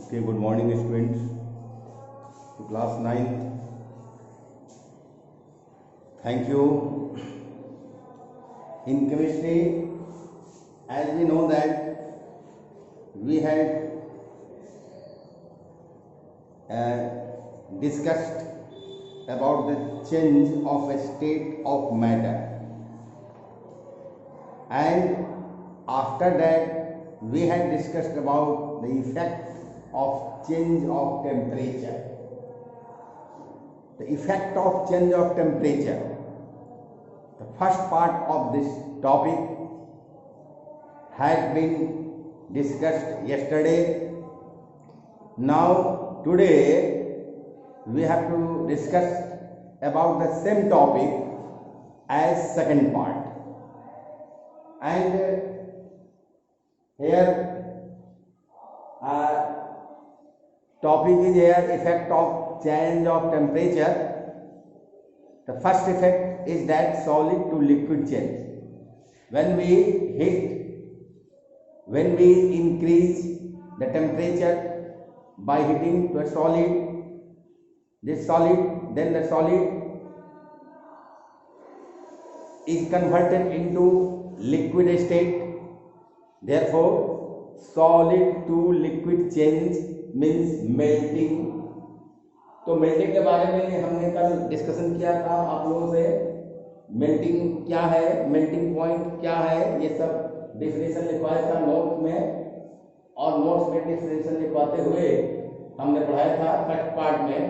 Okay, good morning students to class 9th. Thank you. In chemistry, as we know that we had discussed about the change of a state of matter, and after that we had discussed about the effect of change of temperature. The effect of change of temperature. The first part of this topic had been discussed yesterday. Now today we have to discuss about the same topic as second part. And here topic is here effect of change of temperature. The first effect is that solid to liquid change. When we increase the temperature by heating to a solid, then the solid is converted into liquid state. Therefore, solid to liquid change means melting. तो melting के बारे में हमने कल discussion किया था आप लोगों से। मेल्टिंग क्या है, मेल्टिंग पॉइंट क्या है, ये सब डिफिनेशन लिखवाया था नोट में, और नोट्स में डिफिनेशन लिखवाते हुए हमने पढ़ाया था फर्स्ट पार्ट में।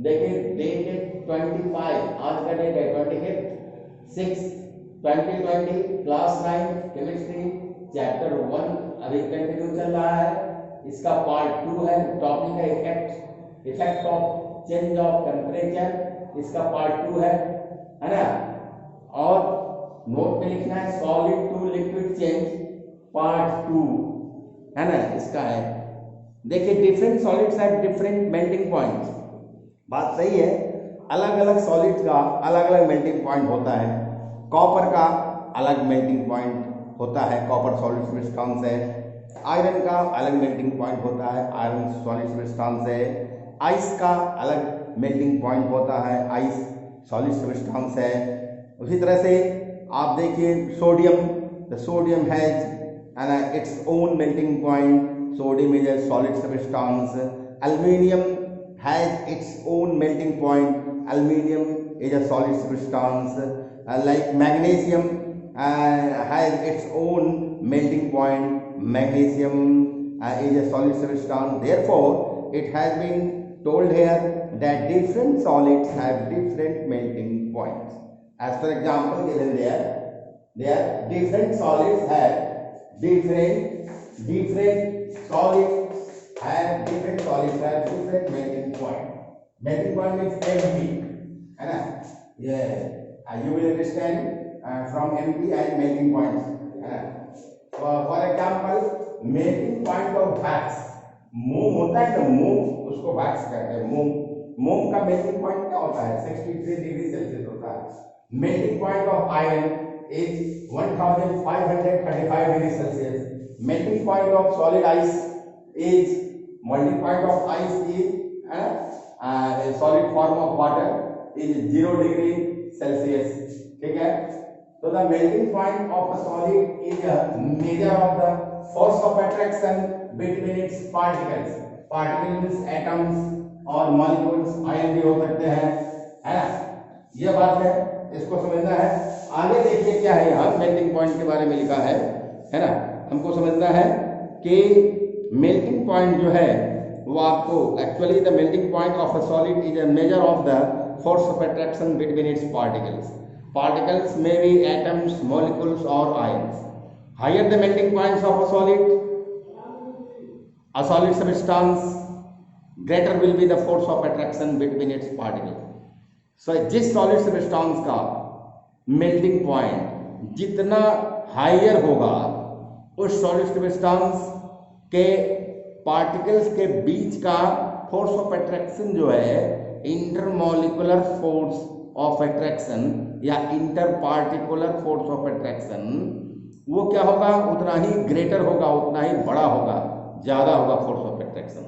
देखिए डेट है 25, आज का डेट है 25/6/2020, क्लास 9 केमिस्ट्री चैप्टर 1 अभी कंटिन्यू चल रहा है। इसका पार्ट 2 है, टॉपिक है effect of change of temperature, इसका पार्ट 2 है ना। और नोट में लिखना है solid to liquid change part 2 है ना, इसका है। देखिए different solids have different melting points. बात सही है, अलग अलग सॉलिड्स का अलग अलग मेल्टिंग पॉइंट होता है। कॉपर का अलग मेल्टिंग पॉइंट होता है, कॉपर सॉलिड सब्सटेंस है। आयरन का अलग मेल्टिंग पॉइंट होता है, आयरन सॉलिड सब्सटेंस है। आइस का अलग मेल्टिंग पॉइंट होता है, आइस सॉलिड सब्सटेंस है। उसी तरह से आप देखिए sodium, the sodium has its own melting point, sodium is a solid substance. Aluminium has its own melting point, aluminium is a solid substance. like magnesium has its own melting point, magnesium is a solid substance. Therefore it has been told here that different solids have different melting points. As for example given there different solids have different solids have different melting point. Melting point means empty है ना, yeah. You will understand from MP and melting points. For example, melting point of wax, मोम होता है ना, मोम उसको wax कहते हैं। मोम का मेल्टिंग पॉइंट क्या होता है, 63 डिग्री सेल्सियस होता है। Melting point of iron is 1535 degree Celsius. Melting point of solid ice is melting point of ice is solid form of water is 0 degree Celsius. ठीक है, तो the melting point of a solid is a measure of the force of attraction between its particles. Particle means atoms और molecules, ion भी हो सकते हैं, है ना। ये बात है, इसको समझना है। आगे देखिए क्या है, यहाँ मेल्टिंग पॉइंट के बारे में लिखा है ना। हमको समझना है कि मेल्टिंग पॉइंट जो है वो आपको actually the melting point of a solid is a measure of the force of attraction between its particles. Particles may be atoms, molecules or ions. Higher the melting points of a solid substance, greater will be the force of attraction between its particles. So जिस solid substance का melting point जितना higher होगा, उस solid substance के particles के बीच का force of attraction जो है इंटरमॉलिकुलर फोर्स ऑफ अट्रैक्शन या inter particular force of attraction वो क्या होगा, उतना ही ग्रेटर होगा, उतना ही बड़ा होगा, ज्यादा होगा force of attraction.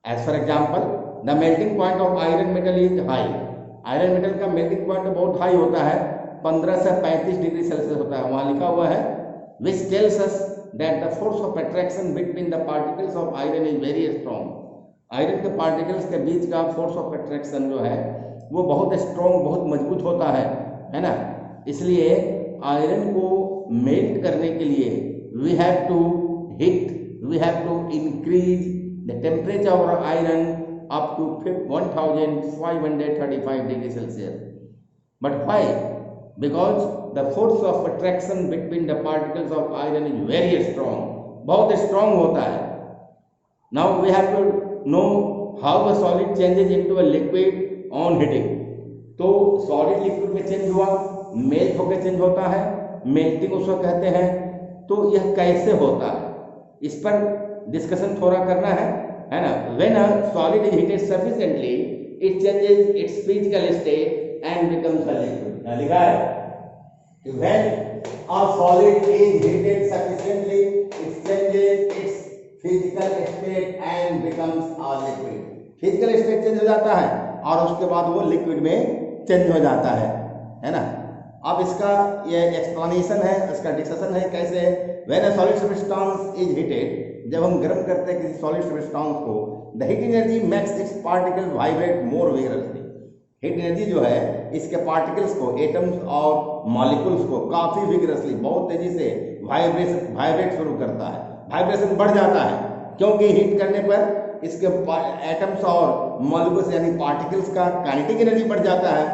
As for example the melting point of iron metal is high, iron metal का मेल्टिंग पॉइंट बहुत हाई होता है, 15 से 35 डिग्री सेल्सियस होता है, वहां लिखा हुआ है which tells us that the force of attraction between the particles of iron is very strong. Iron के पार्टिकल्स के बीच का फोर्स ऑफ अट्रैक्शन जो है वो बहुत स्ट्रॉन्ग, बहुत मजबूत होता है ना। इसलिए आयरन को मेल्ट करने के लिए we have to increase the temperature of iron up to 1535 degrees Celsius. But why? Because the force of attraction between the particles of iron is very strong, बहुत strong होता है। Now we have to know how a solid changes into a liquid on heating. तो solid liquid में change हुआ, melt होकर change होता है, melting उसको कहते हैं। तो यह कैसे होता है, इस पर डिस्कशन थोड़ा करना है ना। When a solid is heated sufficiently, it changes its physical state and becomes a liquid. लिखा है कि when a solid is heated sufficiently, it changes its physical state and becomes a liquid. Physical state change हो जाता है और उसके बाद वो लिक्विड में चेंज हो जाता है ना। अब इसका ये एक्सप्लेनेशन है, इसका डिस्कशन है कैसे। When a solid substance is heated, जब हम गर्म करते हैं किसी सॉलिड सब्सटेंस को, the heat energy makes it's particle vibrate more vigorously. Heat energy जो है इसके पार्टिकल्स को, एटम्स और मॉलिक्यूल्स को काफी विगरसली, बहुत तेजी से वाइब्रेट शुरू करता है, वाइब्रेशन बढ़ जाता है, क्योंकि हीट करने पर इसके एटम्स और मॉलिक्यूल्स यानी पार्टिकल्स का काइनेटिक एनर्जी बढ़ जाता है।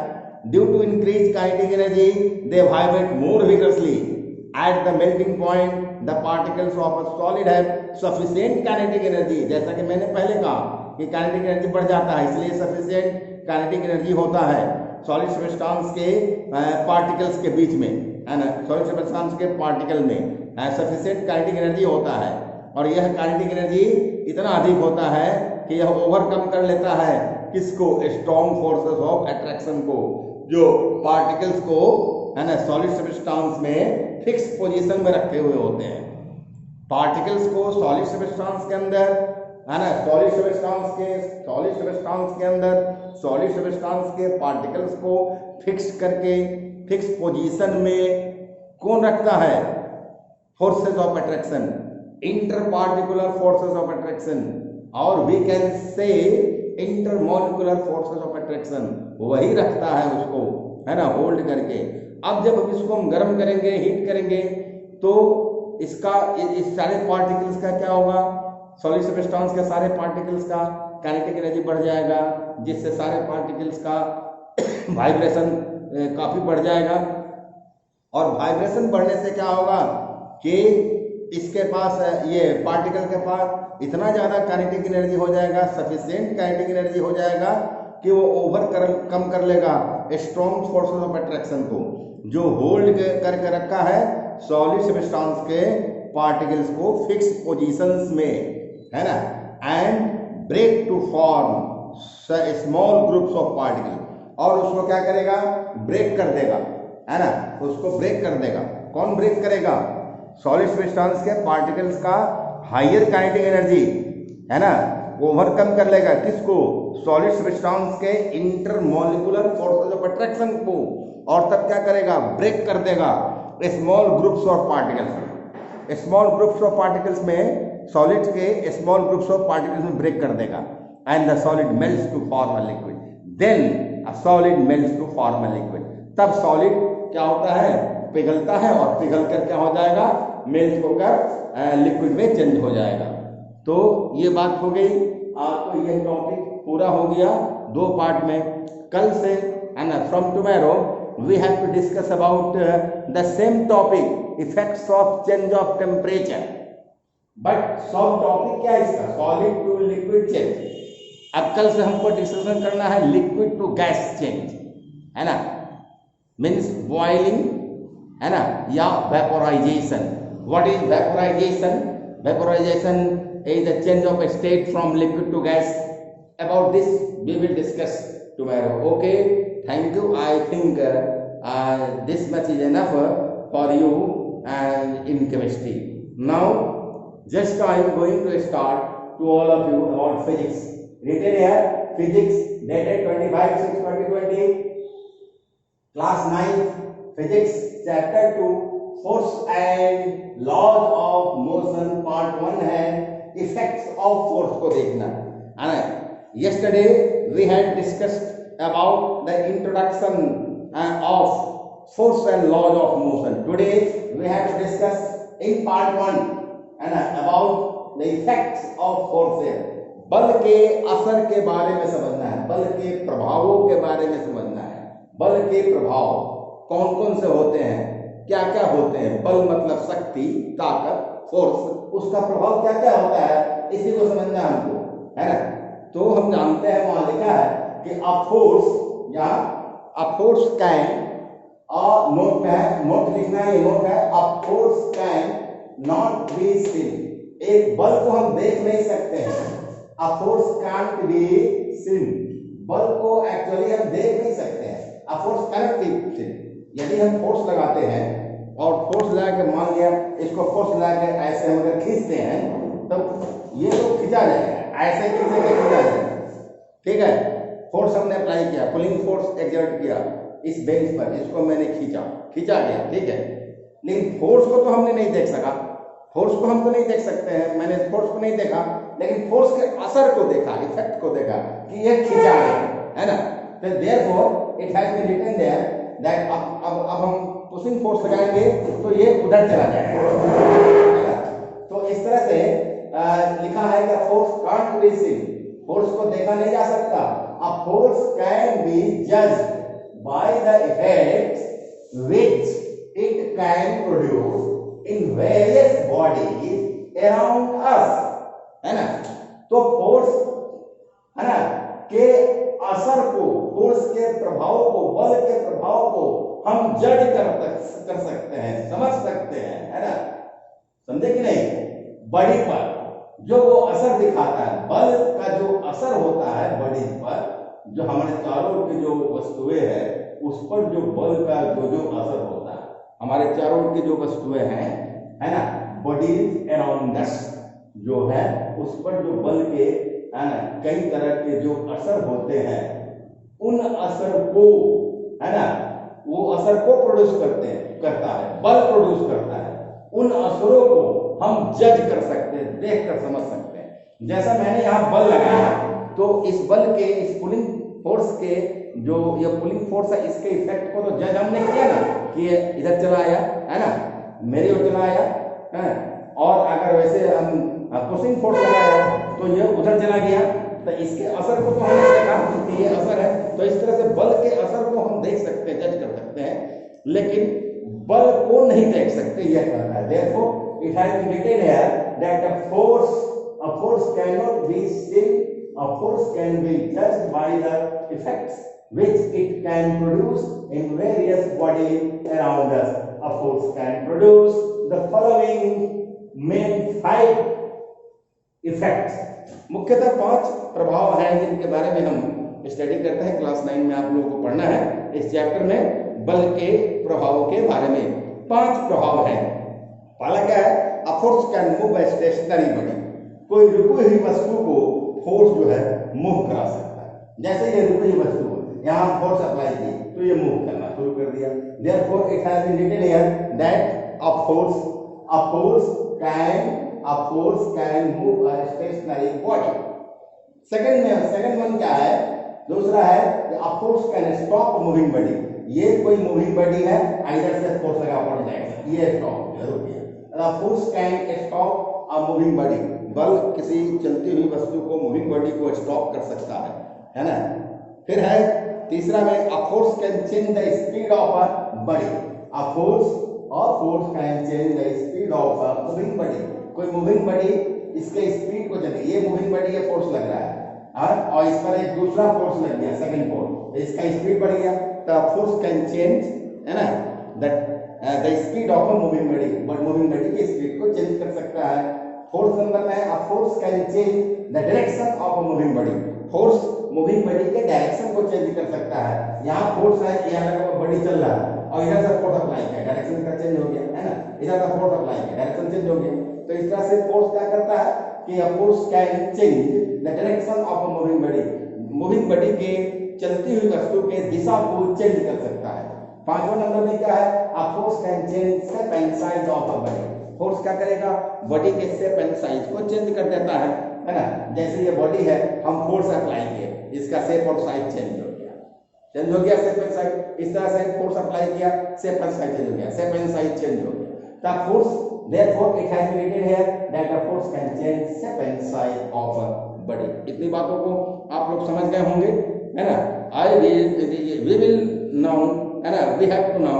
Due to increase kinetic energy they vibrate more vigorously. At the melting point, the particles of a solid have sufficient kinetic energy. जैसा कि मैंने पहले कहा कि kinetic energy बढ़ जाता है, इसलिए sufficient kinetic energy होता है solid substance के particles के बीच में, है ना। solid substance के particle में sufficient kinetic energy होता है, और यह kinetic energy इतना अधिक होता है कि यह ओवरकम कर लेता है किसको, strong forces of attraction को, जो particles को, है ना, solid substance में फिक्स पोजीशन में रखे हुए होते हैं। पार्टिकल्स को सॉलिड सब्सटेंस के अंदर, है ना, सॉलिड सब्सटेंस के पार्टिकल्स को फिक्स करके फिक्स पोजीशन में कौन रखता है, forces of attraction, inter particular forces of attraction, और we can say inter molecular forces of attraction, वही रखता है उसको, है ना, होल्ड करके। अब जब इसको हम गर्म करेंगे, हीट करेंगे, तो इसका इस सारे पार्टिकल्स का क्या होगा, सॉलिड सब्सटेंस के सारे पार्टिकल्स का काइनेटिक एनर्जी बढ़ जाएगा, जिससे सारे पार्टिकल्स का वाइब्रेशन काफी बढ़ जाएगा। और वाइब्रेशन बढ़ने से क्या होगा कि इसके पास, ये पार्टिकल के पास इतना ज्यादा काइनेटिक एनर्जी हो जाएगा, सफिशिएंट काइनेटिक एनर्जी हो जाएगा कि वो कम कर लेगा स्ट्रॉन्ग फोर्सेस ऑफ अट्रैक्शन को, जो होल्ड करके रखा है सॉलिड सब्सटेंस के पार्टिकल्स को फिक्स पोजीशंस में, है ना, and break to form small groups of particle, और उसको क्या करेगा, ब्रेक कर देगा, है ना, उसको ब्रेक कर देगा। कौन ब्रेक करेगा, सॉलिड सब्सटेंस के पार्टिकल्स का हायर काइनेटिक एनर्जी, है ना, ओवरकम कर लेगा किसको, सॉलिड सब्सटेंस के इंटरमॉलिक्यूलर फोर्सेस ऑफ अट्रैक्शन को, और तब क्या करेगा, ब्रेक कर देगा small groups of particles. Small groups of particles में, सॉलिड के स्मॉल ग्रुप्स ऑफ पार्टिकल्स में ब्रेक कर देगा, and the solid melts to form a liquid. Then a solid melts to form a liquid. तब solid क्या होता है, पिघलता है, और पिघल कर क्या हो जाएगा, मेल्ट होकर लिक्विड में चेंज हो जाएगा। तो ये बात हो गई, आपको यह टॉपिक पूरा हो गया 2 पार्ट में। कल से, है ना, from tomorrow we have to discuss about the same topic, effects of change of temperature, but सब टॉपिक क्या है इसका, solid to liquid change। अब कल से हमको डिस्कशन करना है liquid to gas change, है ना, मीन्स बॉइलिंग, है ना, या vaporisation. What is vaporisation? Vaporisation is the change of a state from liquid to gas. About this we will discuss tomorrow. Okay, thank you. I think this much is enough for you and in chemistry. Now just I am going to start to all of you about physics. written here, physics, dated 25/6/2020, class 9, physics, chapter 2, force and laws of motion, part 1 है effects of force को देखना है ना। Yesterday we had discussed about the introduction of force and laws of motion. Today we have to discuss in part 1 है ना about the effects of forces. बल के असर के बारे में समझना है, बल के प्रभावों के बारे में समझना है। बल के प्रभाव कौन कौन से होते हैं, क्या क्या होते हैं। बल मतलब शक्ति, ताकत, फोर्स, उसका प्रभाव क्या क्या होता है, इसी को समझना है हमको, है ना। तो हम जानते हैं वहां लिखा है कि अ फोर्स या अ फोर्स कैन, नोट है, नोट लिखना है, ये नोट है, a force can not be seen. एक बल को हम देख नहीं सकते हैं, a force can't be seen. बल को एक्चुअली हम देख नहीं सकते हैं, a force cannot be seen. यदि हम फोर्स लगाते हैं और फोर्स लगा के मान लिया इसको फोर्स लगा के ऐसे हम अगर खींचते हैं तब ये तो खींचा जाएगा, ऐसे खींचे के खींचा जाएगा, ठीक है। फोर्स हमने अप्लाई किया, पुलिंग फोर्स एक्सर्ट किया इस बेंच पर, इसको मैंने खींचा गया, ठीक है। लेकिन फोर्स को तो हमने नहीं देख सका, फोर्स को हम तो नहीं देख सकते हैं, मैंने फोर्स को नहीं देखा, लेकिन फोर्स के असर को देखा, इफेक्ट को देखा कि ये खींचा गया, है ना। तो therefore it has been written there that अब हम पुशिंग फोर्स लगाएंगे तो ये उधर चला जाएगा। तो इस तरह से लिखा है कि force can't be seen, force को देखा नहीं जा सकता। अ force can be judged by the effects which it can produce in various bodies around us, है ना। तो फोर्स, है ना, के असर को, फोर्स के प्रभाव को, बल के प्रभाव को हम जज कर सकते हैं, समझ सकते हैं, है ना। समझे कि नहीं। बॉडी पर जो वो असर दिखाता है, बल का जो असर होता है बॉडी पर, जो हमारे चारों ओर की जो वस्तुएं हैं उस पर जो बल का जो असर होता है, हमारे चारों ओर की जो वस्तुएं हैं, है ना, बॉडीज अराउंड अस जो है उस पर जो बल के, है ना, कई तरह के जो असर होते हैं, उन असर को, है ना, वो असर को प्रोड्यूस करता है, बल प्रोड्यूस करता है। उन असरों को हम जज कर सकते हैं, देख कर समझ सकते हैं। जैसा मैंने यहाँ बल लगाया तो इस बल के, इस पुलिंग फोर्स के, जो ये पुलिंग फोर्स है, इसके इफेक्ट को तो जज हमने किया ना कि ये इधर चला आया, है ना, मेरे ओर चला आया, है। और अगर वैसे हम पुशिंग फोर्स लगाया तो ये उधर चला गया, तो इसके असर को तो हमने देखा कि ये असर है। तो इस तरह से बल के असर को हम देख सकते हैं, जज कर सकते हैं, लेकिन बल को नहीं देख सकते, यह कहता है। Therefore, it has been written here that a force cannot be seen, a force can be judged by the effects which it can produce in various bodies around us. A force can produce the following main 5 effects. मुख्यतः 5 प्रभाव हैं जिनके बारे में हम study करते हैं। Class 9 में आप लोगों को पढ़ना है इस चैप्टर में, बल के प्रभावों के बारे में 5 प्रभाव हैं। पहला क्या है, a force can move a stationary body. कोई रुकी हुई वस्तु को फोर्स जो है मूव करा सकता है। जैसे ये रुकी हुई वस्तु, यहाँ फोर्स अप्लाई की तो ये मूव करना शुरू कर दिया। Therefore it has been written here that a force can move a stationary body. Second one क्या है, दूसरा है कि a force can stop moving body. ये कोई मूविंग बॉडी है, इधर से फोर्स लगा पड़ जाएगा, ये स्टॉप जरूर किया। अ force can stop a moving body, बल किसी चलती हुई वस्तु को, मूविंग बॉडी को स्टॉप कर सकता है ना। फिर है तीसरा में, अ force can change the speed of a body. A force can change the speed of a moving body. कोई मूविंग बॉडी इसके स्पीड को चले, ये मूविंग बॉडी है, फोर्स लग रहा है, और इस पर एक दूसरा फोर्स लग गया, सेकंड फोर्स, इसका स्पीड बढ़ गया, तो फोर्स कैन चेंज, है ना, the speed of a moving body, but moving body की स्पीड को चेंज कर सकता है। फोर्थ नंबर में, अ force can change the direction of a moving body. Force moving body के डायरेक्शन को चेंज कर सकता है। यहाँ फोर्स है, यहाँ बॉडी चल रहा है और इधर से फोर्स अप्लाई किया, डायरेक्शन का चेंज हो गया, है ना, इधर का फोर्स अप्लाई किया, डायरेक्शन चेंज हो गया, तो इस तरह से फोर्स क्या करता है कि a force can change the direction of a moving body, moving body के चलती हुई वस्तु के दिशा को चेंज कर सकता है। पांचवा नंबर में क्या है, a force can change shape and size of a body, force क्या करेगा, बॉडी के शेप एंड साइज को चेंज कर देता है ना। जैसे ये बॉडी है, हम फोर्स अप्लाई किए, इसका शेप और साइज चेंज हो गया शेप एंड साइज। इस तरह से फोर्स अप्लाई किया, शेप एंड साइज चेंज हो गया, शेप एंड साइज चेंज हो गया। The force therefore it has been written here that the force can change shape and size of a body। इतनी बातों को आप लोग समझ गए होंगे, है ना। we will now, है ना, we have to now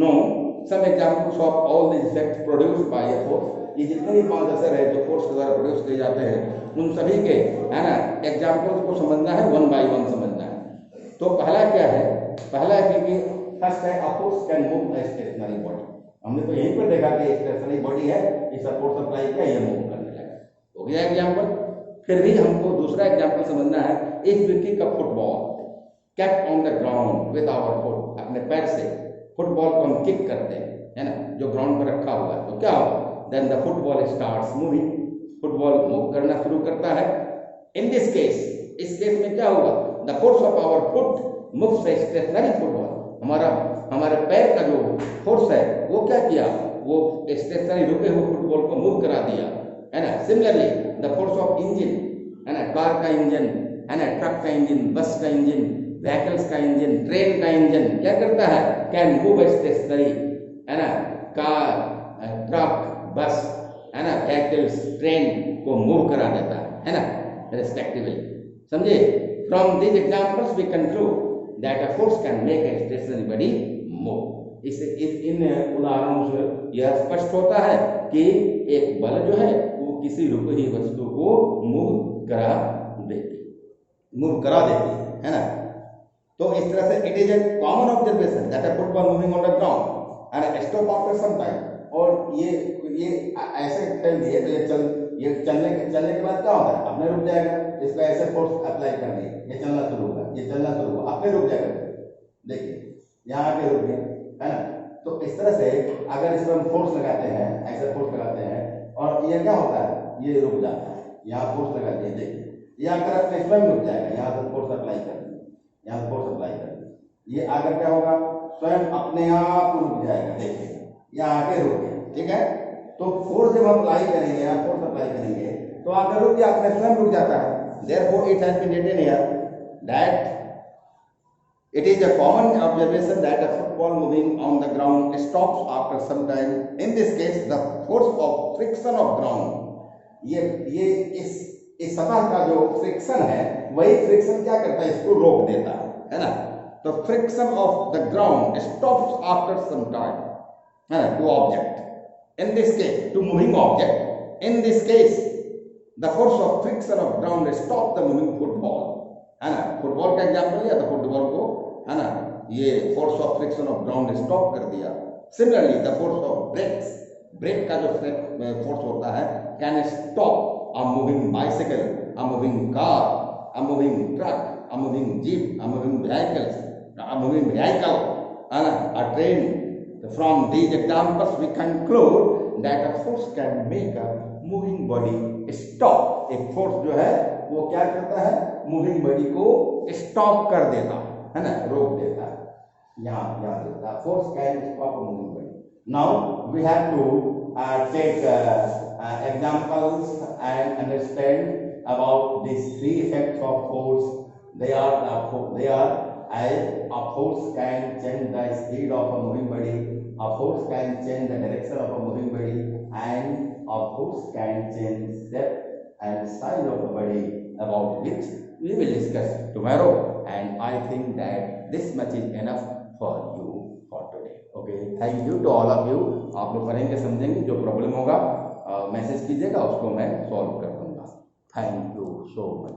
know some examples of all these effects produced by a force। ये जितने भी 5 असर है जो फोर्स के द्वारा प्रोड्यूस किए जाते हैं, उन सभी के, है ना, एग्जाम्पल्स को समझना है, 1 by 1 समझना है। तो पहला क्या है, पहला है कि फर्स्ट है a force can move a stationary body। हमने तो यहीं पर देखा कि स्टेशनरी बॉडी है, इस फोर्स अप्लाई किया, ये मूव करने लगा, हो गया एग्जाम्पल। फिर भी हमको दूसरा एग्जाम्पल समझना है, if we kick a football kept on the ground with our foot, अपने पैर से फुटबॉल को हम किक करते हैं, है ना, जो ग्राउंड पर रखा हुआ है, तो क्या होगा, then the football starts moving, football move करना शुरू करता है। इन दिस केस, इस केस में क्या हुआ, the force of our foot moves a stationary football, हमारे पैर का जो फोर्स है वो क्या किया, वो स्टेशनरी रुके हुए फुटबॉल को मूव करा दिया, है ना। Similarly the force of engine, है ना, कार का इंजन, है ना, ट्रक का इंजन, बस का इंजन, व्हीकल्स का इंजन, ट्रेन का इंजन क्या करता है, कैन मूव स्टेशनरी, है ना, कार, ट्रक, बस, है ना, व्हीकल्स, ट्रेन को मूव करा देता है ना, रेस्पेक्टिवली। समझे, from this examples we conclude that a force can make a stationary body move। इन उदाहरणों से यह स्पष्ट होता है कि एक बल जो है वो किसी रुकी हुई वस्तु को मूव करा देती है ना। तो इस तरह से it is a common observation that a football moving on the ground and stop after some time. और ये ऐसे चल दिए तो ये चलने के बाद क्या होता है, अपने रुक जाएगा, इसका ऐसे फोर्स अप्लाई कर दिए, ये चलना शुरू होगा, ये चलना शुरू हुआ, अपने रुक जाएगा। देखिए यहाँ आके रुक गया, है ना। तो इस तरह से अगर इस पर हम फोर्स लगाते हैं, ऐसे फोर्स लगाते हैं, और ये क्या होता है, ये रुक जाता है, यहाँ फोर्स लगा दिए, देखिए ये आकर अपने स्वयं रुक जाएगा, यहाँ से फोर्स अप्लाई कर दिए, यहाँ से फोर्स अप्लाई कर दिए, ये आकर क्या होगा, स्वयं अपने आप रुक जाएगा। देखिए यहाँ आके रुक गया, ठीक है। तो फोर्स जब हम अप्लाई करेंगे, यहाँ फोर्स अप्लाई करेंगे, तो आकर रुक गया, अपने स्वयं रुक जाता है। Therefore, it has been written here that it is a common observation that a football moving on the ground stops after some time। In this case, the force of friction of ground, ये इस सतह का जो friction है, वही friction क्या करता है, इसको रोक देता है ना। तो friction of the ground stops after some time, है ना, to object. In this case, to moving object. In this case, the force of friction of ground stop the moving football, है ना। फुटबॉल का एग्जाम्पल लिया तो football को, है ना, ये force of friction of ground stop कर दिया। Similarly the force of brake का जो फोर्स होता है, can stop a moving bicycle, a moving car, a moving truck, a moving jeep, a moving vehicles, a moving vehicle, है ना, a train. From these examples we conclude that a force can make a moving body stop। एक force जो है वो क्या करता है, moving body को स्टॉप कर देता है ना, रोक देता है। यहाँ देता है, force can stop a moving body. Now we have to take examples and understand about these 3 effects of force। They are a force can change the speed of a moving body, a force can change the direction of a moving body, and a force can change shape and size of the body, about which we will discuss tomorrow। And I think that this much is enough for you for today। Okay, thank you to all of you। आप लोग करेंगे, समझेंगे, जो problem होगा message कीजिएगा, उसको मैं solve कर दूंगा। Thank you so much.